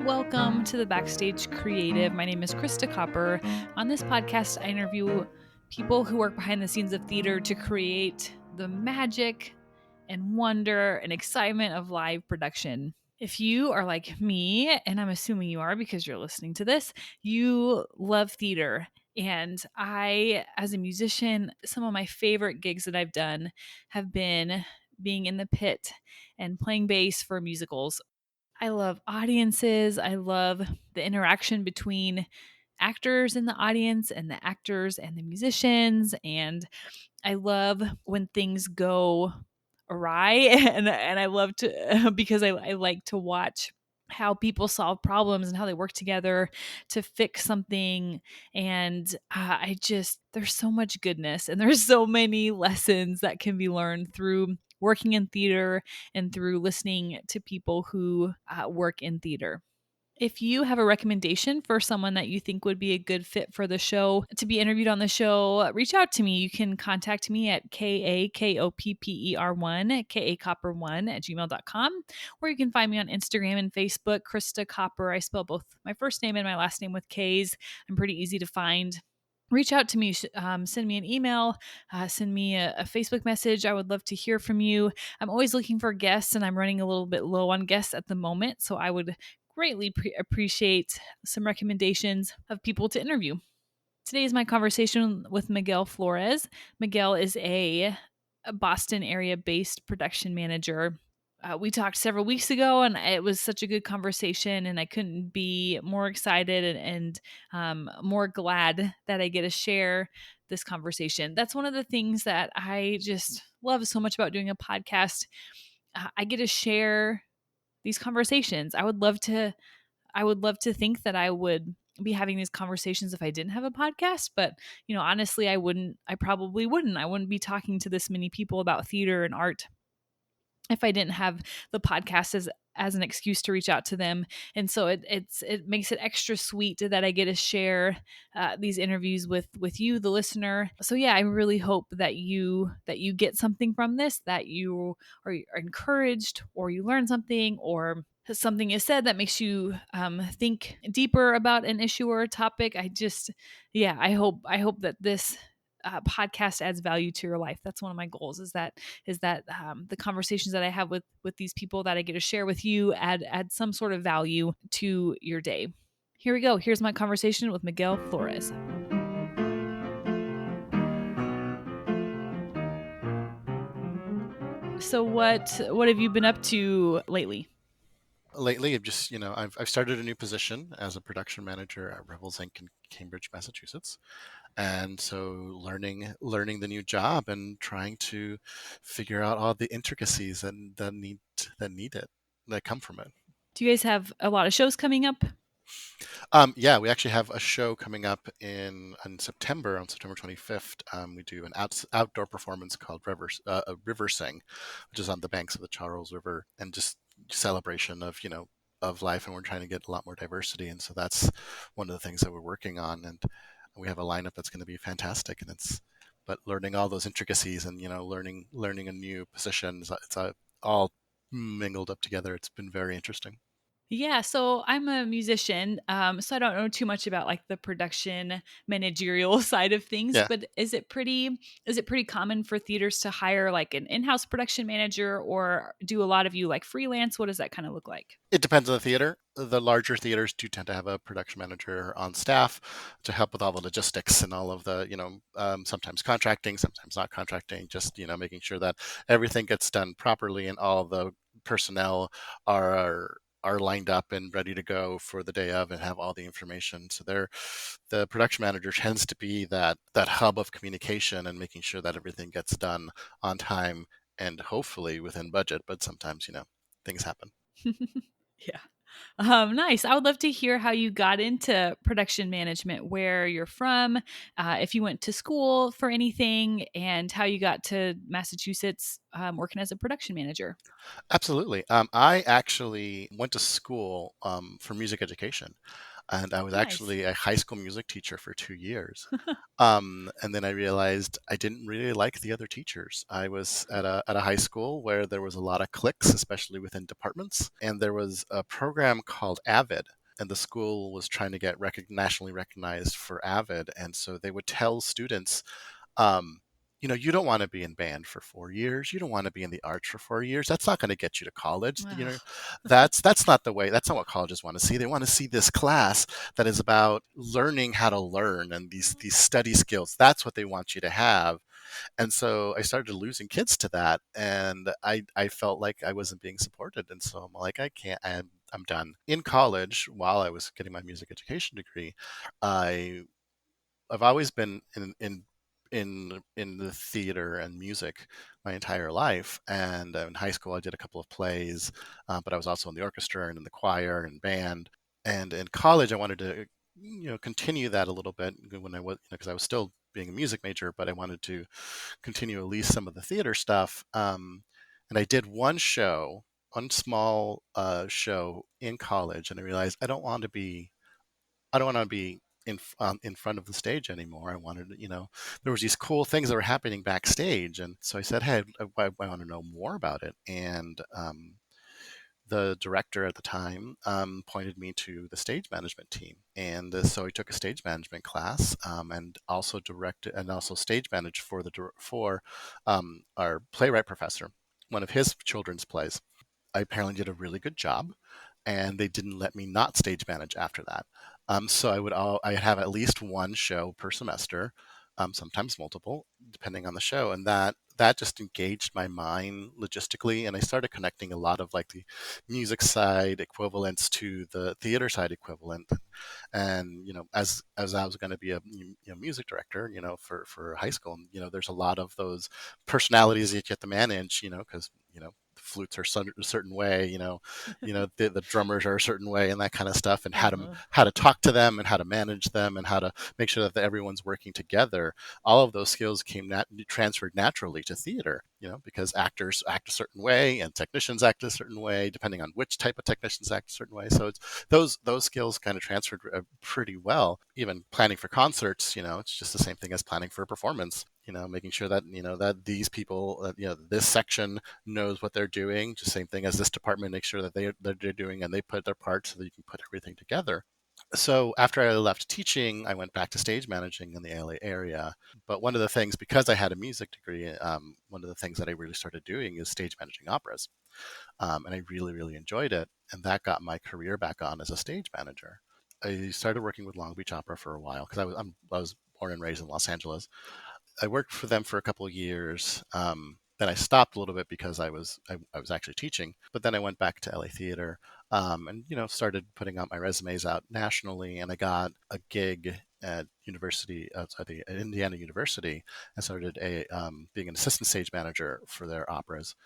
Welcome to the Backstage Creative. My name is Krista Copper. On this podcast, I interview people who work behind the scenes of theater to create the magic and wonder and excitement of live production. If you are like me, and I'm assuming you are because you're listening to this, you love theater. And I, as a musician, some of my favorite gigs that I've done have been being in the pit and playing bass for musicals. I love audiences. I love the interaction between actors in the audience and the actors and the musicians. And I love when things go awry. And I love to, because I like to watch how people solve problems and how they work together to fix something. And there's so much goodness and there's so many lessons that can be learned through working in theater and through listening to people who work in theater. If you have a recommendation for someone that you think would be a good fit for the show to be interviewed on the show, reach out to me. You can contact me at KAKOPPER1, KACopper1 at gmail.com, or you can find me on Instagram and Facebook, Krista Copper. I spell both my first name and my last name with K's. I'm pretty easy to find. Reach out to me, send me an email, send me a Facebook message. I would love to hear from you. I'm always looking for guests, and I'm running a little bit low on guests at the moment, so I would greatly appreciate some recommendations of people to interview. Today is my conversation with Miguel Flores. Miguel is a Boston area based production manager. We talked several weeks ago, and it was such a good conversation, and I couldn't be more excited and more glad that I get to share this conversation. That's one of the things that I just love so much about doing a podcast. I get to share these conversations. I would love to think that I would be having these conversations if I didn't have a podcast, but honestly, I probably wouldn't. I wouldn't be talking to this many people about theater and art if I didn't have the podcast as an excuse to reach out to them. And so it makes it extra sweet that I get to share these interviews with you, the listener. So yeah, I really hope that you get something from this, that you are encouraged, or you learn something, or something is said that makes you think deeper about an issue or a topic. I hope that this podcast adds value to your life. That's one of my goals. Is that the conversations that I have with these people that I get to share with you add some sort of value to your day. Here we go. Here's my conversation with Miguel Flores. So what have you been up to lately? Lately, I've started a new position as a production manager at Rebels Inc. in Cambridge, Massachusetts, and so learning the new job and trying to figure out all the intricacies that come from it. Do you guys have a lot of shows coming up? Yeah, we actually have a show coming up in September, on September 25th. We do an outdoor performance called River Sing, which is on the banks of the Charles River, and just celebration of life. And we're trying to get a lot more diversity, and so that's one of the things that we're working on. And we have a lineup that's going to be fantastic. And but learning all those intricacies and learning a new position, it's all mingled up together. It's been very interesting. Yeah, so I'm a musician, so I don't know too much about like the production managerial side of things. Yeah. But is it pretty common for theaters to hire like an in-house production manager, or do a lot of you like freelance? What does that kind of look like? It depends on the theater. The larger theaters do tend to have a production manager on staff to help with all the logistics and all of the, sometimes contracting, sometimes not contracting, just, making sure that everything gets done properly and all the personnel are lined up and ready to go for the day of and have all the information. So the production manager tends to be that hub of communication and making sure that everything gets done on time and hopefully within budget. But sometimes, things happen. Yeah. Nice. I would love to hear how you got into production management, where you're from, if you went to school for anything, and how you got to Massachusetts working as a production manager. Absolutely. I actually went to school for music education. and I was Nice. actually a high school music teacher for 2 years. And then I realized I didn't really like the other teachers. I was at a high school where there was a lot of cliques, especially within departments, and there was a program called Avid. And the school was trying to get nationally recognized for Avid, and so they would tell students, um, you don't want to be in band for 4 years. You don't want to be in the arts for 4 years. That's not going to get you to college. Ugh. That's not the way. That's not what colleges want to see. They want to see this class that is about learning how to learn and these study skills. That's what they want you to have. And so I started losing kids to that, and I felt like I wasn't being supported. And so I'm like, I can't. I'm done. In college, while I was getting my music education degree, I I've always been in the theater and music my entire life. And in high school, I did a couple of plays, but I was also in the orchestra and in the choir and band. And in college, I wanted to continue that a little bit when I was because I was still being a music major, but I wanted to continue at least some of the theater stuff. And I did one small show in college, and I realized I don't want to be in front of the stage anymore. I wanted, there was these cool things that were happening backstage, and so I said, "Hey, I want to know more about it." And the director at the time pointed me to the stage management team, and so I took a stage management class, and also directed and also stage managed for our playwright professor, one of his children's plays. I apparently did a really good job, and they didn't let me not stage manage after that. So I'd have at least one show per semester, sometimes multiple, depending on the show, and that just engaged my mind logistically, and I started connecting a lot of like the music side equivalents to the theater side equivalent. And as I was going to be a music director, for high school, there's a lot of those personalities that you have to manage, because the flutes are a certain way, the drummers are a certain way, and that kind of stuff, and Uh-huh. how to talk to them, and how to manage them, and how to make sure that everyone's working together. All of those skills transferred naturally to theater, because actors act a certain way and technicians act a certain way, depending on which type of technicians act a certain way. So it's those skills kind of transferred pretty well. Even planning for concerts, it's just the same thing as planning for a performance. Making sure that that these people, this section knows what they're doing. Just same thing as this department makes sure that they're doing, and they put their part so that you can put everything together. So after I left teaching, I went back to stage managing in the LA area. But one of the things, because I had a music degree, one of the things that I really started doing is stage managing operas, and I really, really enjoyed it. And that got my career back on as a stage manager. I started working with Long Beach Opera for a while because I was born and raised in Los Angeles. I worked for them for a couple of years. Then I stopped a little bit because I was actually teaching. But then I went back to LA Theater, and started putting out my resumes out nationally. And I got a gig at at Indiana University, and started being an assistant stage manager for their operas.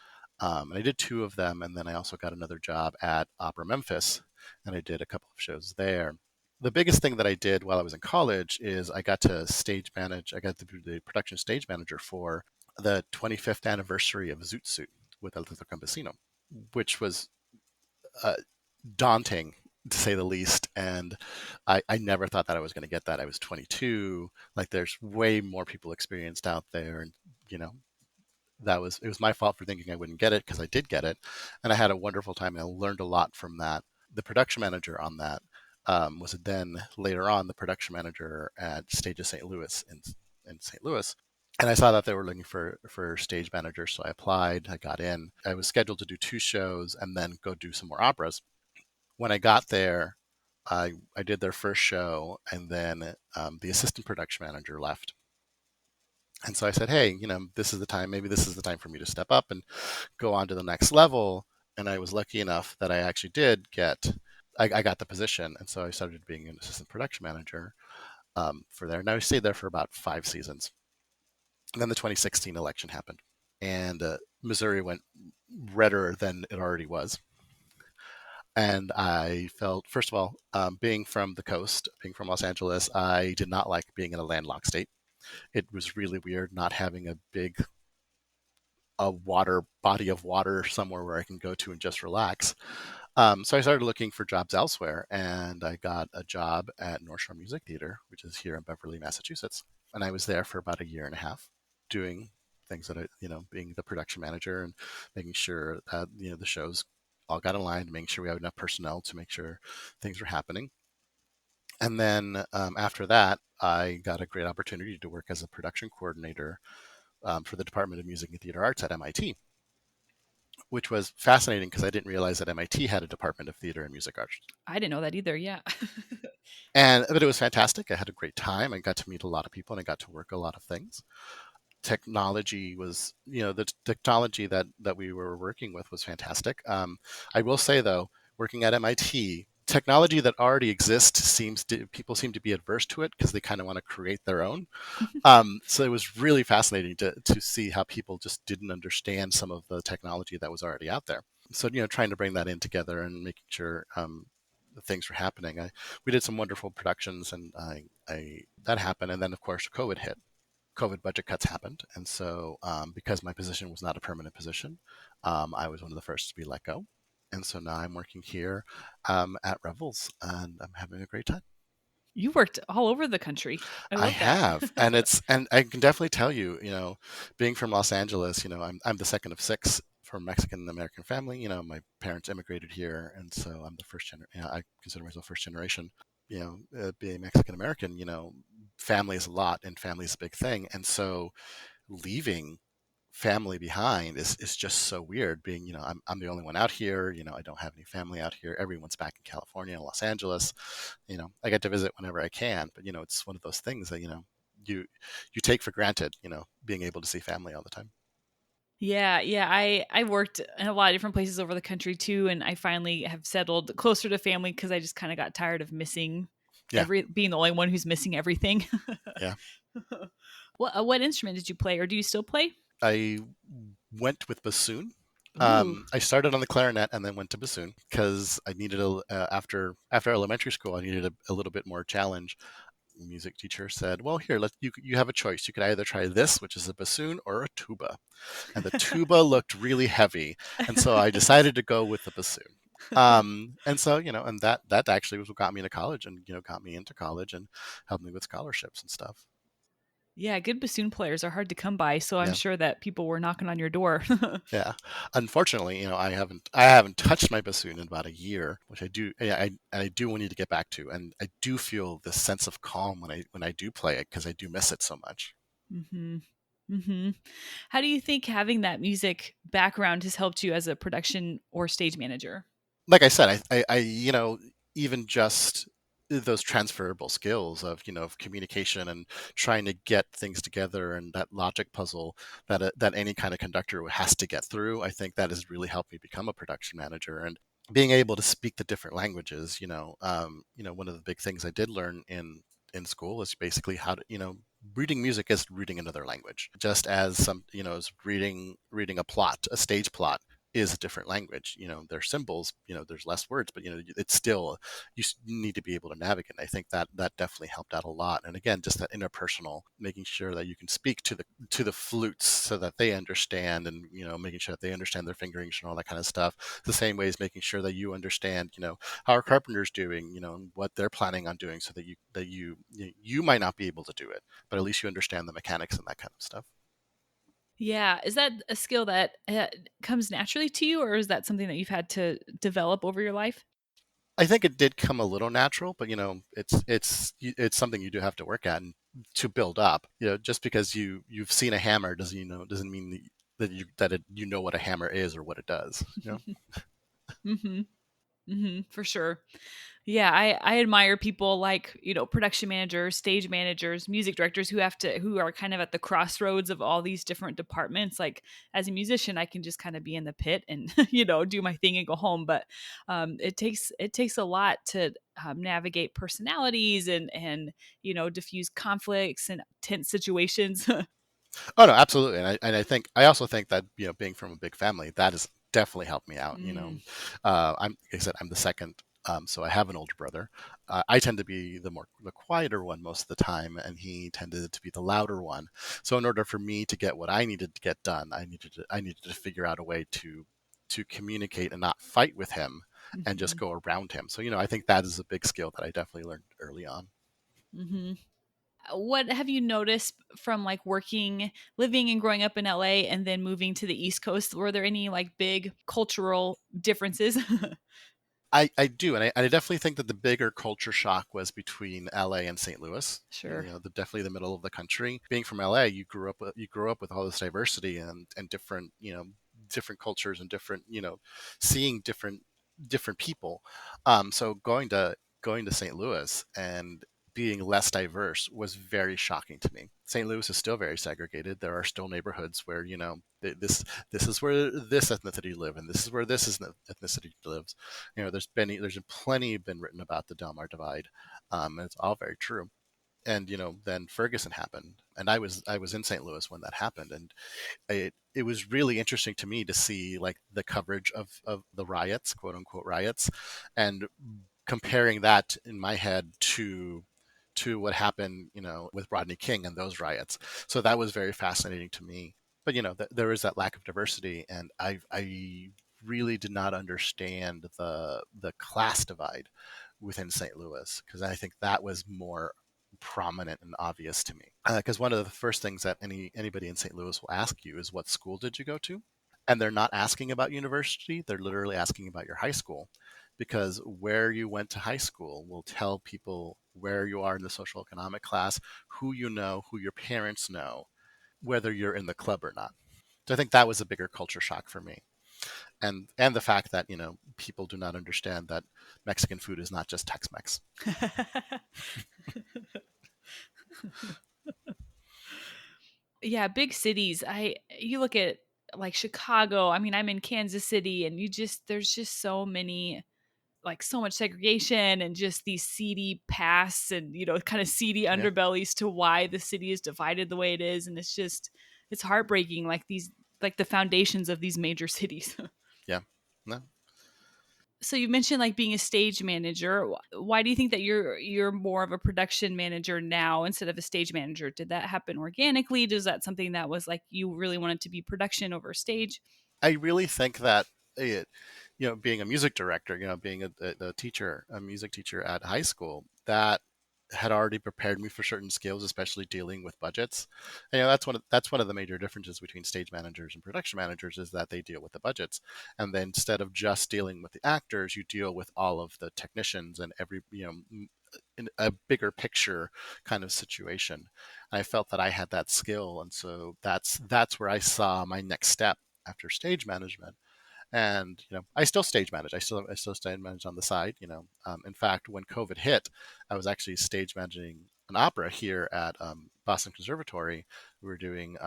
And I did two of them, and then I also got another job at Opera Memphis, and I did a couple of shows there. The biggest thing that I did while I was in college is I got to stage manage. I got to be the production stage manager for the 25th anniversary of Zoot Suit with El Teatro Campesino, which was uh, daunting to say the least. And I never thought that I was going to get that. I was 22. Like, there's way more people experienced out there, and you know, it was my fault for thinking I wouldn't get it, because I did get it, and I had a wonderful time, and I learned a lot from that. The production manager on that was then later on the production manager at Stages St. Louis in St. Louis. And I saw that they were looking for stage managers, so I applied. I got in. I was scheduled to do two shows and then go do some more operas. When I got there, I did their first show, and then the assistant production manager left. And so I said, hey, this is the time. Maybe this is the time for me to step up and go on to the next level. And I was lucky enough that I actually did I got the position. And so I started being an assistant production manager for there. And I stayed there for about 5 seasons. And then the 2016 election happened, and Missouri went redder than it already was. And I felt, first of all, being from the coast, being from Los Angeles, I did not like being in a landlocked state. It was really weird not having a body of water somewhere where I can go to and just relax. So I started looking for jobs elsewhere, and I got a job at North Shore Music Theater, which is here in Beverly, Massachusetts. And I was there for about a year and a half, doing things that being the production manager and making sure that the shows all got aligned, making sure we had enough personnel to make sure things were happening. And then after that, I got a great opportunity to work as a production coordinator for the Department of Music and Theater Arts at MIT, which was fascinating because I didn't realize that MIT had a Department of Theater and Music Arts. I didn't know that either. Yeah. And but it was fantastic. I had a great time. I got to meet a lot of people and I got to work a lot of things. Technology was, the technology that we were working with was fantastic. I will say though, working at MIT, technology that already exists people seem to be adverse to it because they kind of want to create their own. So it was really fascinating to see how people just didn't understand some of the technology that was already out there. So trying to bring that in together and making sure things were happening. We did some wonderful productions, and I that happened, and then of course COVID hit. COVID budget cuts happened, and so because my position was not a permanent position, I was one of the first to be let go. And so now I'm working here at Revels, and I'm having a great time. You worked all over the country. I I love that. have, and I can definitely tell you, being from Los Angeles, I'm the second of six from Mexican American family. My parents immigrated here, and so I'm the first I consider myself first generation. Being Mexican American, family is a lot, and family is a big thing, and so leaving family behind is just so weird. Being, I'm the only one out here. I don't have any family out here. Everyone's back in California and Los Angeles. I get to visit whenever I can, but it's one of those things that you you take for granted. Being able to see family all the time. Yeah, yeah. I worked in a lot of different places over the country too, and I finally have settled closer to family because I just kind of got tired of missing Yeah, being the only one who's missing everything. yeah. What instrument did you play, or do you still play? I went with bassoon. Ooh. I started on the clarinet and then went to bassoon because I needed after elementary school. I needed a little bit more challenge. Music teacher said, "Well, here, you have a choice. You could either try this, which is a bassoon, or a tuba." And the tuba looked really heavy, and so I decided to go with the bassoon. And so and that actually was what got me into college, and got me into college and helped me with scholarships and stuff. Yeah, good bassoon players are hard to come by, so I'm Yeah, sure that people were knocking on your door. yeah. Unfortunately, I haven't touched my bassoon in about a year, which I do. Yeah, I do need to get back to, and I do feel this sense of calm when I do play it because I do miss it so much. Mhm. Mhm. How do you think having that music background has helped you as a production or stage manager? Like I said, even just those transferable skills of communication and trying to get things together and that logic puzzle that any kind of conductor has to get through. I think that has really helped me become a production manager and being able to speak the different languages. One of the big things I did learn in school is basically how to reading music is reading another language, just as as reading a stage plot is a different language. There's symbols, there's less words, but it's still need to be able to navigate. I think that definitely helped out a lot. And again, just that interpersonal, making sure that you can speak to the flutes so that they understand, and making sure that they understand their fingerings and all that kind of stuff. The same way as making sure that you understand, how our carpenter's doing, and what they're planning on doing, so that you might not be able to do it, but at least you understand the mechanics and that kind of stuff. Yeah, is that a skill that comes naturally to you, or is that something that you've had to develop over your life? I think it did come a little natural, but it's something you do have to work at and to build up. Just because you've seen a hammer doesn't mean that you know what a hammer is or what it does. Mhm. Mhm, for sure. Yeah, I admire people like, production managers, stage managers, music directors who are kind of at the crossroads of all these different departments. Like as a musician, I can just kind of be in the pit and, do my thing and go home. But it takes a lot to navigate personalities and diffuse conflicts and tense situations. Oh no, absolutely, and I also think that being from a big family that has definitely helped me out. Mm. Like I said, I'm the second, so I have an older brother. I tend to be the quieter one most of the time, and he tended to be the louder one. So in order for me to get what I needed to get done, I needed to figure out a way to communicate and not fight with him, and just Mhm. go around him. So, I think that is a big skill that I definitely learned early on. Mhm. What have you noticed from, like, living and growing up in LA and then moving to the East Coast? Were there any, like, big cultural differences? I do, and I definitely think that the bigger culture shock was between LA and St. Louis. Sure. Definitely the middle of the country. Being from LA, you grew up with all this diversity and different different cultures and different seeing different people. So going to St. Louis and being less diverse was very shocking to me. St. Louis is still very segregated. There are still neighborhoods where this is where this ethnicity live, and this is where this ethnicity lives. There's plenty been written about the Del Mar divide, and it's all very true. And then Ferguson happened, and I was in St. Louis when that happened, and it was really interesting to me to see like the coverage of the riots, quote unquote riots, and comparing that in my head to what happened, with Rodney King and those riots. So that was very fascinating to me. But there is that lack of diversity, and I really did not understand the class divide within St. Louis, because I think that was more prominent and obvious to me. Because one of the first things that anybody in St. Louis will ask you is, what school did you go to? And they're not asking about university, they're literally asking about your high school, because where you went to high school will tell people where you are in the social economic class, who you know, who your parents know, whether you're in the club or not. So I think that was a bigger culture shock for me. And the fact that people do not understand that Mexican food is not just Tex-Mex. Yeah, big cities. I You look at, like, Chicago. I mean, I'm in Kansas City, and there's just so many, like, so much segregation and just these seedy pasts and, kind of seedy Yeah, underbellies to why the city is divided the way it is. And it's heartbreaking, like the foundations of these major cities. yeah. No, So you mentioned, like, being a stage manager. Why do you think that you're more of a production manager now instead of a stage manager? Did that happen organically? Does that something that was like you really wanted to be production over stage? I really think that being a music director, being a teacher, a music teacher at high school, that had already prepared me for certain skills, especially dealing with budgets. And, that's one of the major differences between stage managers and production managers, is that they deal with the budgets, and then instead of just dealing with the actors, you deal with all of the technicians and every in a bigger picture kind of situation. I felt that I had that skill, and so that's where I saw my next step after stage management. And I still stage manage. I still stage manage on the side. In fact, when COVID hit, I was actually stage managing an opera here at Boston Conservatory. We were doing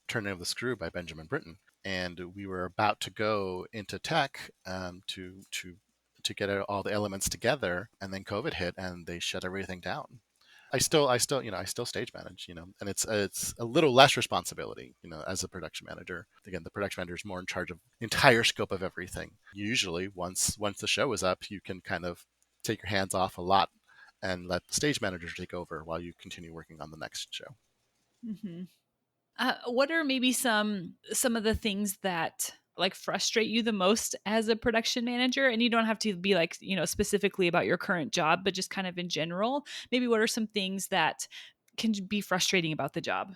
Turning of the Screw by Benjamin Britten, and we were about to go into tech to get all the elements together, and then COVID hit, and they shut everything down. I still stage manage, and it's a little less responsibility, as a production manager. Again, the production manager is more in charge of the entire scope of everything. Usually, once the show is up, you can kind of take your hands off a lot and let the stage manager take over while you continue working on the next show. Hmm. What are maybe some of the things that, like, frustrate you the most as a production manager? And you don't have to be, like, specifically about your current job, but just kind of in general. Maybe what are some things that can be frustrating about the job?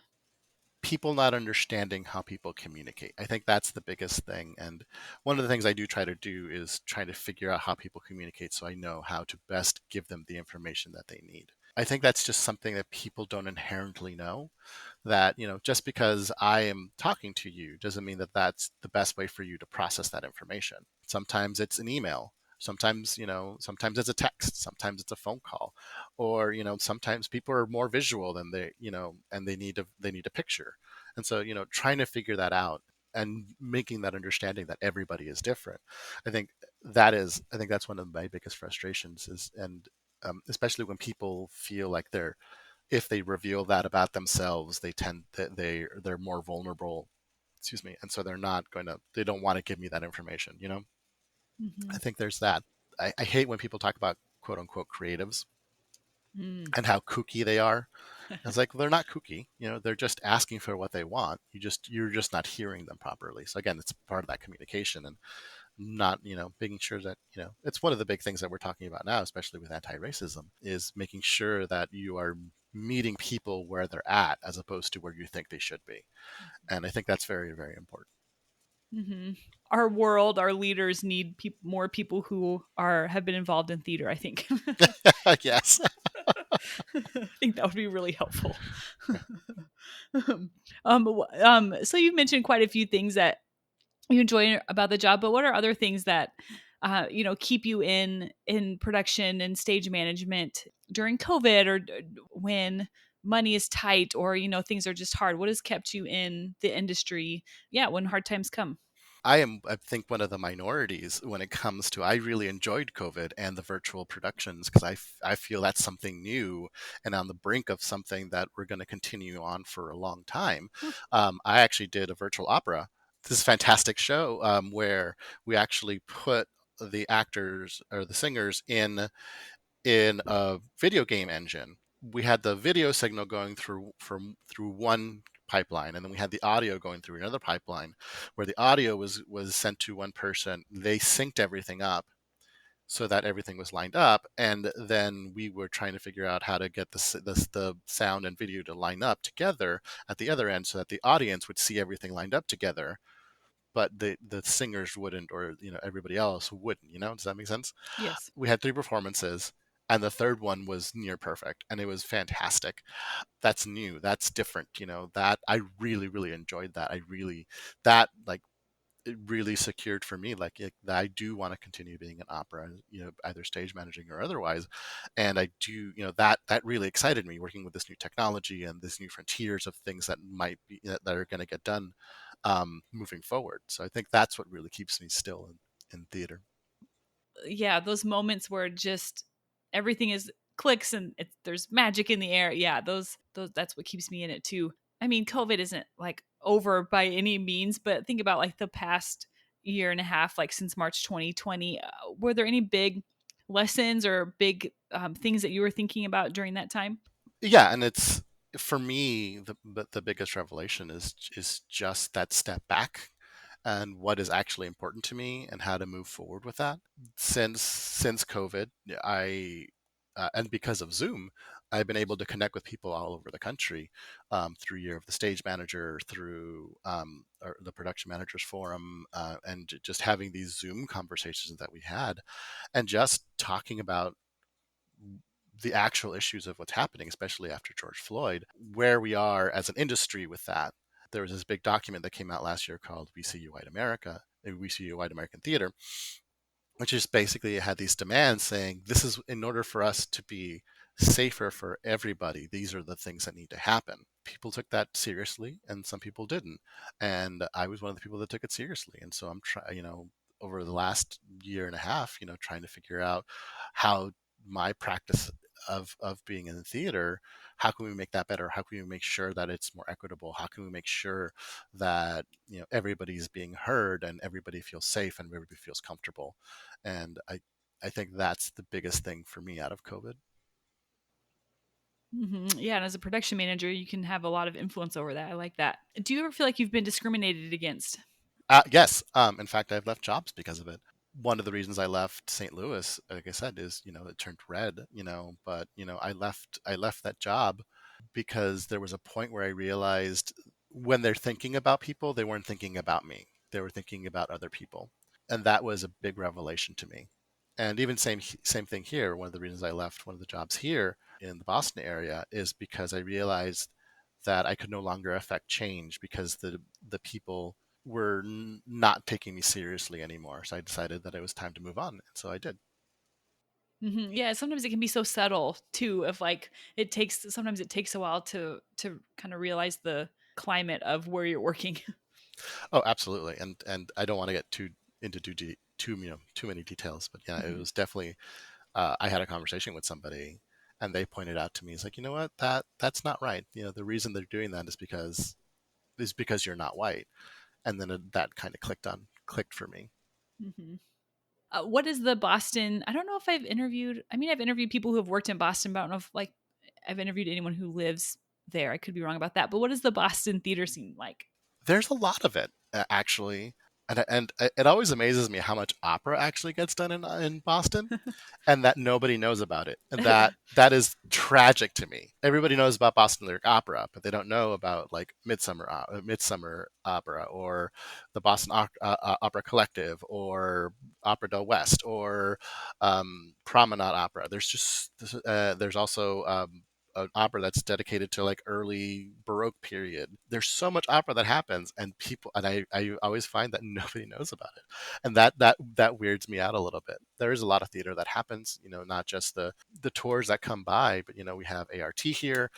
People not understanding how people communicate. I think that's the biggest thing. And one of the things I do try to do is try to figure out how people communicate, so I know how to best give them the information that they need. I think that's just something that people don't inherently know, that just because I am talking to you doesn't mean that that's the best way for you to process that information. Sometimes it's an email, sometimes it's a text, sometimes it's a phone call, or sometimes people are more visual than and they need a picture. And so trying to figure that out and making that understanding that everybody is different. I think that's one of my biggest frustrations, is and especially when people feel like if they reveal that about themselves, they tend that they're more vulnerable. Excuse me, and so they don't want to give me that information. Hmm. I think there's that. I hate when people talk about quote unquote creatives Mm. and how kooky they are. It's like, well, they're not kooky. They're just asking for what they want. You're just not hearing them properly. So again, it's part of that communication. And not, making sure that, it's one of the big things that we're talking about now, especially with anti-racism, is making sure that you are meeting people where they're at as opposed to where you think they should be. And I think that's very, very important. Hmm. Our world, our leaders need more people who are have been involved in theater. I think. Yes. I think that would be really helpful. So you've mentioned quite a few things that you enjoy about the job, but what are other things that keep you in production and stage management during COVID, or when money is tight, or things are just hard? What has kept you in the industry? Yeah, when hard times come. I am, I think, one of the minorities when it comes to. I really enjoyed COVID and the virtual productions because I feel that's something new and on the brink of something that we're going to continue on for a long time. Huh. I actually did a virtual opera. This fantastic show where we actually put the actors or the singers in a video game engine. We had the video signal going through one pipeline, and then we had the audio going through another pipeline, where the audio was sent to one person. They synced everything up so that everything was lined up, and then we were trying to figure out how to get the sound and video to line up together at the other end, so that the audience would see everything lined up together, but the singers wouldn't, or everybody else wouldn't. Does that make sense? Yes. We had three performances, and the third one was near perfect, and it was fantastic. That's new, that's different, that I really, really enjoyed. That I really, that like, it really secured for me, like, that I do want to continue being an opera, either stage managing or otherwise. And I do, that really excited me, working with this new technology and this new frontiers of things that might be, that are going to get done moving forward. So I think that's what really keeps me still in theater. Yeah, those moments where just everything is clicks and there's magic in the air. Yeah, those that's what keeps me in it too. I mean, COVID isn't like over by any means, but think about like the past year and a half, like since March 2020. Were there any big lessons or big things that you were thinking about during that time? Yeah, and it's, for me, the biggest revelation is just that step back and what is actually important to me and how to move forward with that. Since COVID, I and because of Zoom, I've been able to connect with people all over the country, through Year of the Stage Manager, through or the Production Managers Forum, and just having these Zoom conversations that we had, and just talking about the actual issues of what's happening, especially after George Floyd, where we are as an industry with that. There was this big document that came out last year called "We See You White America," "We See You White American Theater," which is basically, had these demands saying, this is, in order for us to be safer for everybody, these are the things that need to happen. People took that seriously and some people didn't, and I was one of the people that took it seriously. And so I'm trying, over the last year and a half, trying to figure out how my practice of being in the theater, how can we make that better? How can we make sure that it's more equitable? How can we make sure that everybody's being heard and everybody feels safe and everybody feels comfortable? And I think that's the biggest thing for me out of COVID. Yeah, and as a production manager, you can have a lot of influence over that. I like that. Do you ever feel like you've been discriminated against? Yes. In fact, I've left jobs because of it. One of the reasons I left St. Louis, like I said, is, it turned red, but, I left that job because there was a point where I realized, when they're thinking about people, they weren't thinking about me. They were thinking about other people. And that was a big revelation to me. And even same thing here. One of the reasons I left one of the jobs here in the Boston area is because I realized that I could no longer affect change because the people were not taking me seriously anymore. So I decided that it was time to move on, and so I did. Yeah, sometimes it can be so subtle too. Of like, sometimes it takes a while to kind of realize the climate of where you're working. Oh, absolutely. And I don't want to get into too many details, but yeah, it Mhm. was definitely. I had a conversation with somebody, and they pointed out to me, it's like, you know what, that's not right. The reason they're doing that is because you're not white. And then that kind of clicked for me. Mhm. What is the Boston? I don't know if I've interviewed. I mean, I've interviewed people who have worked in Boston, but I don't know if like I've interviewed anyone who lives there. I could be wrong about that. But what is the Boston theater scene like? There's a lot of it, actually. And it always amazes me how much opera actually gets done in Boston, and that nobody knows about it. And that is tragic to me. Everybody knows about Boston Lyric Opera, but they don't know about like Midsummer Opera, or the Boston Opera Collective, or Opera del West, or Promenade Opera. There's also an opera that's dedicated to like early Baroque period. There's so much opera that happens, and I always find that nobody knows about it, and that weirds me out a little bit. There is a lot of theater that happens, not just the tours that come by, but we have ART here,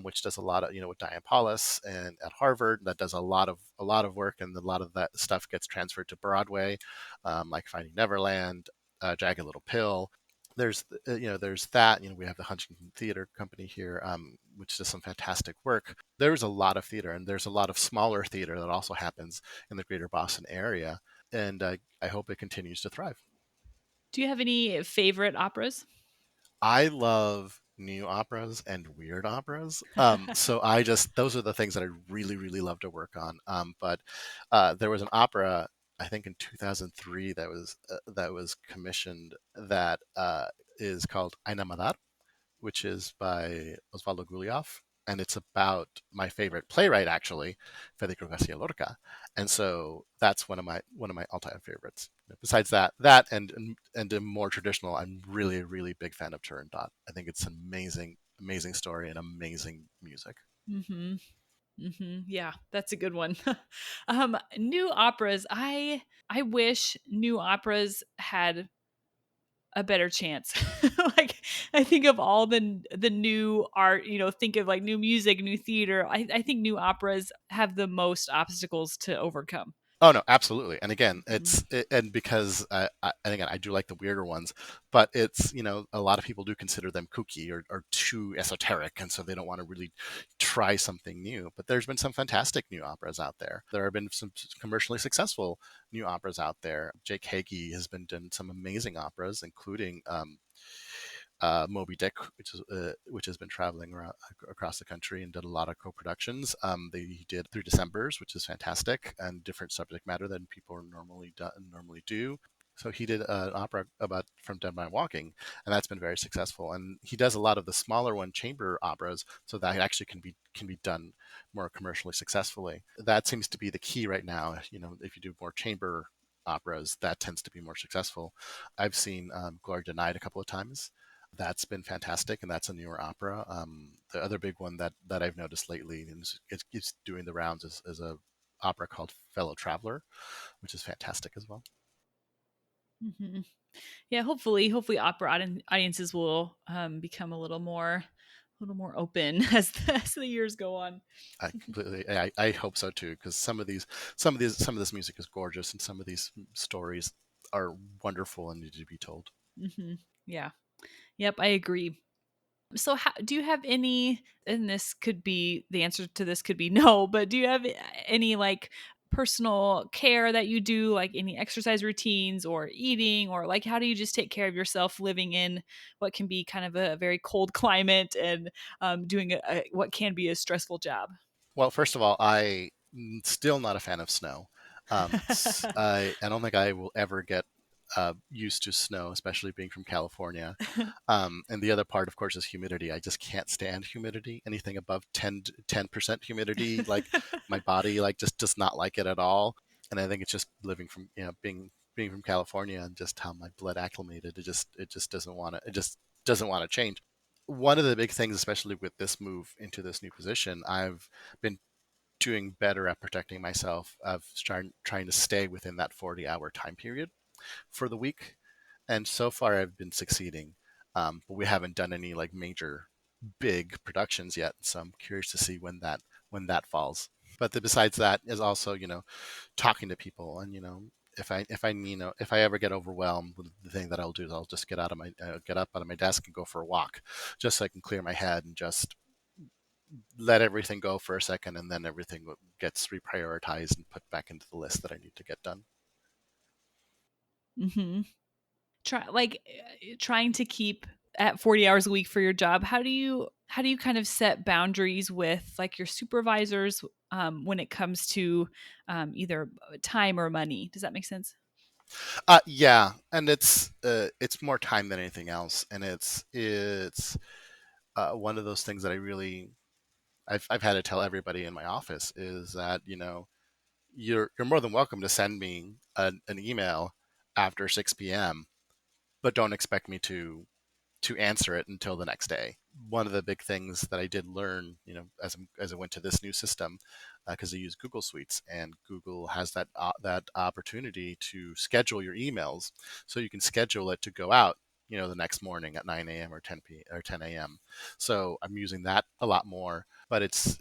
which does a lot of with Diane Paulus and at Harvard, that does a lot of work, and a lot of that stuff gets transferred to Broadway, like Finding Neverland, Jagged Little Pill. There's that. We have the Huntington Theater Company here, which does some fantastic work. There's a lot of theater, and there's a lot of smaller theater that also happens in the greater Boston area, and I hope it continues to thrive. Do you have any favorite operas? I love new operas and weird operas. So those are the things that I really, really love to work on. But there was an opera, I think in 2003, that was commissioned, that is called Aina Madar, which is by Osvaldo Guliov. And it's about my favorite playwright, actually, Federico Garcia Lorca. And so that's one of my all-time favorites. Besides that and a more traditional, I'm really, really big fan of Turandot. I think it's an amazing, amazing story and amazing music. Mm-hmm. Mm-hmm. Yeah, that's a good one. New operas. I wish new operas had a better chance. Like, I think of all the new art, think of like new music, new theater. I think new operas have the most obstacles to overcome. Oh no, absolutely. And again, Mhm. and because and again, I do like the weirder ones, but it's a lot of people do consider them kooky, or too esoteric, and so they don't want to really try something new. But there's been some fantastic new operas out there. There have been some commercially successful new operas out there. Jake Hagee has been doing some amazing operas, including Moby Dick, which has been traveling around across the country and did a lot of co-productions. They did Three Decembers, which is fantastic, and different subject matter than people normally do. So he did an opera about From Dead Man Walking, and that's been very successful. And he does a lot of the smaller one chamber operas, so that actually can be done more commercially successfully. That seems to be the key right now. If you do more chamber operas, that tends to be more successful. I've seen Glory Denied a couple of times. That's been fantastic, and that's a newer opera. The other big one that I've noticed lately, and it's doing the rounds, is a opera called Fellow Traveler, which is fantastic as well. Mhm. Yeah, hopefully opera audiences will become a little more open as the years go on. I hope so too, because some of this music is gorgeous, and some of these stories are wonderful and need to be told. Hmm. Yeah. Yep, I agree. So, do you have any, and this could be, the answer to this could be no, but do you have any like personal care that you do, like any exercise routines or eating, or like how do you just take care of yourself living in what can be kind of a very cold climate and doing what can be a stressful job? Well, first of all, I'm still not a fan of snow. I don't think I will ever get used to snow, especially being from California. And the other part, of course, is humidity. I just can't stand humidity. Anything above 10% humidity, like my body like just does not like it at all. And I think it's just living from being from California, and just how my blood acclimated. It just doesn't want to change. One of the big things, especially with this move into this new position, I've been doing better at protecting myself, of trying to stay within that 40-hour time period for the week. And so far I've been succeeding. But we haven't done any like major big productions yet, so I'm curious to see when that falls. But besides that is also talking to people, and if I ever get overwhelmed, the thing that I'll do is I'll just get up out of my desk and go for a walk, just so I can clear my head and just let everything go for a second, and then everything gets reprioritized and put back into the list that I need to get done. Hmm. Trying to keep at 40 hours a week for your job. How do you kind of set boundaries with like your supervisors when it comes to either time or money. Does that make sense? Yeah, and it's more time than anything else, and it's one of those things that I've had to tell everybody in my office is that you're more than welcome to send me an email after 6 p.m., but don't expect me to answer it until the next day. One of the big things that I did learn, as I went to this new system, because I use Google Suites, and Google has that opportunity to schedule your emails, so you can schedule it to go out, the next morning at 9 a.m. or 10 a.m. So I'm using that a lot more. But it's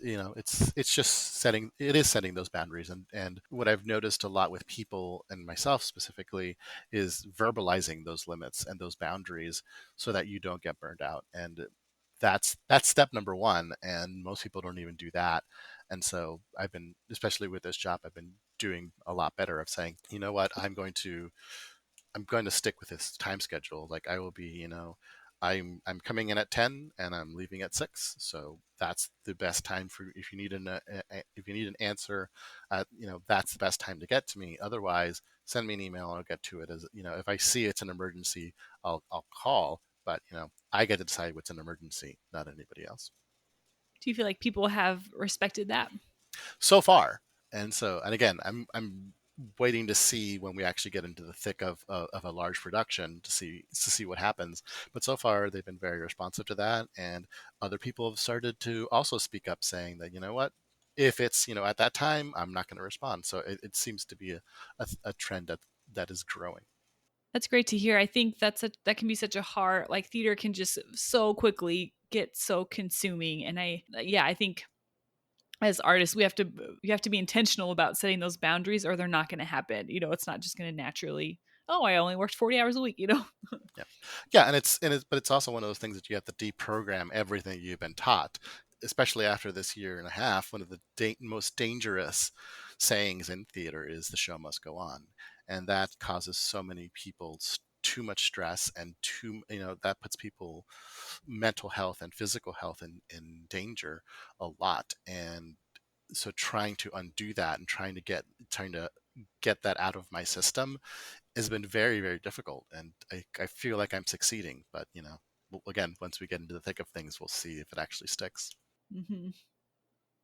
just setting those boundaries, and what I've noticed a lot with people and myself specifically is verbalizing those limits and those boundaries so that you don't get burned out. And that's step number one. And most people don't even do that. And so especially with this job, I've been doing a lot better of saying, you know what, I'm going to stick with this time schedule. Like I will be, I'm coming in at 10 and I'm leaving at 6. So that's the best time for if you need if you need an answer, that's the best time to get to me. Otherwise, send me an email and I'll get to it. As if I see it's an emergency, I'll call. But I get to decide what's an emergency, not anybody else. Do you feel like people have respected that? So far. And again, I'm waiting to see when we actually get into the thick of a large production to see what happens. But so far, they've been very responsive to that, and other people have started to also speak up, saying that you know what, if it's at that time, I'm not going to respond. So it seems to be a trend that is growing. That's great to hear. I think that can be such a hard, like, theater can just so quickly get so consuming, and I think as artists we have to be intentional about setting those boundaries, or they're not going to happen. It's not just going to naturally. Oh, I only worked 40 hours a week. Yeah, yeah, but it's also one of those things that you have to deprogram everything you've been taught, especially after this year and a half. One of the most dangerous sayings in theater is "the show must go on," and that causes so many people too much stress, and that puts people mental health and physical health in danger a lot. And so trying to undo that and trying to get that out of my system has been very, very difficult. And I feel like I'm succeeding, but again, once we get into the thick of things, we'll see if it actually sticks. Hmm.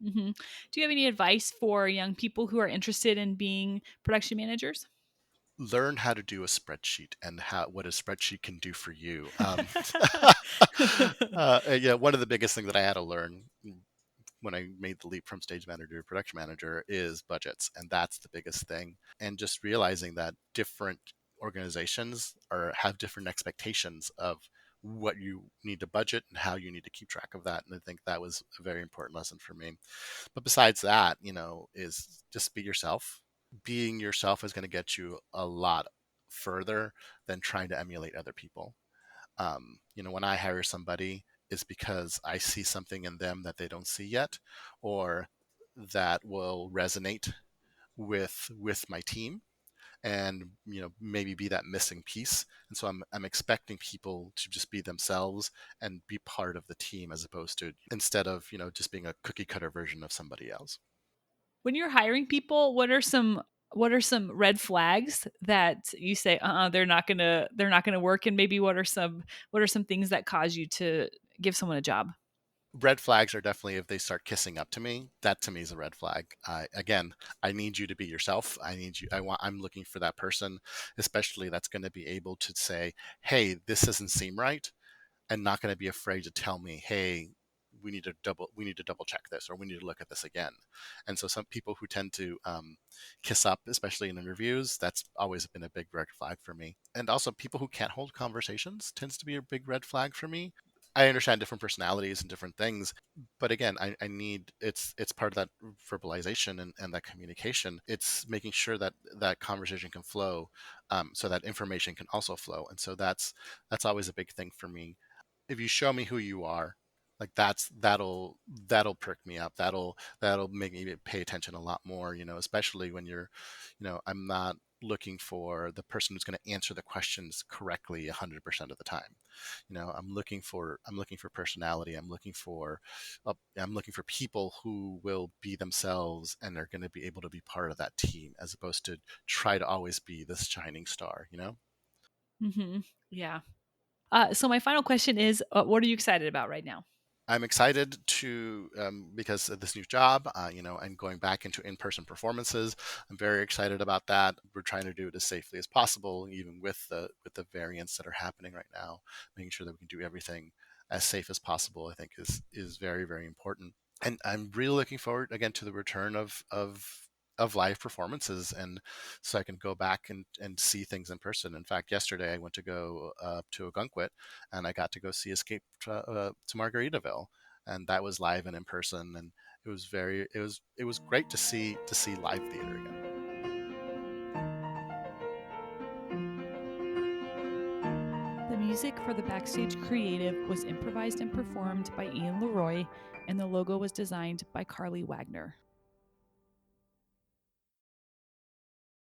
Hmm. Do you have any advice for young people who are interested in being production managers? Learn how to do a spreadsheet and what a spreadsheet can do for you. Yeah, one of the biggest things that I had to learn when I made the leap from stage manager to production manager is budgets, and that's the biggest thing. And just realizing that different organizations have different expectations of what you need to budget and how you need to keep track of that. And I think that was a very important lesson for me. But besides that, is just be yourself. Being yourself is going to get you a lot further than trying to emulate other people. When I hire somebody, it's because I see something in them that they don't see yet, or that will resonate with my team, and maybe be that missing piece. And so I'm expecting people to just be themselves and be part of the team, as opposed to instead of just being a cookie cutter version of somebody else. When you're hiring people, what are some red flags that you say, they're not gonna work, and maybe what are some things that cause you to give someone a job? Red flags are definitely if they start kissing up to me. That to me is a red flag. Again, I need you to be yourself. I need you. I'm looking for that person, especially that's going to be able to say, "Hey, this doesn't seem right," and not going to be afraid to tell me, "Hey, we need to double check this, or we need to look at this again." And so some people who tend to kiss up, especially in interviews, that's always been a big red flag for me. And also people who can't hold conversations tends to be a big red flag for me. I understand different personalities and different things, but again, I need it's part of that verbalization and that communication. It's making sure that that conversation can flow, so that information can also flow. And so that's always a big thing for me. If you show me who you are, like that'll perk me up. That'll make me pay attention a lot more. Especially when I'm not looking for the person who's going to answer the questions correctly 100% of the time. I'm looking for personality. I'm looking for people who will be themselves and are going to be able to be part of that team, as opposed to try to always be this shining star. Hmm. Yeah. So my final question is, what are you excited about right now? I'm excited to because of this new job, and going back into in-person performances. I'm very excited about that. We're trying to do it as safely as possible, even with the variants that are happening right now. Making sure that we can do everything as safe as possible, I think, is very, very important. And I'm really looking forward again to the return of live performances, and so I can go back and see things in person. In fact, yesterday I went to go to a gunquit, and I got to go see Escape to Margaritaville, and that was live and in person, and it was great to see live theater again. The music for the backstage creative was improvised and performed by Ian Leroy, and the logo was designed by Carly Wagner.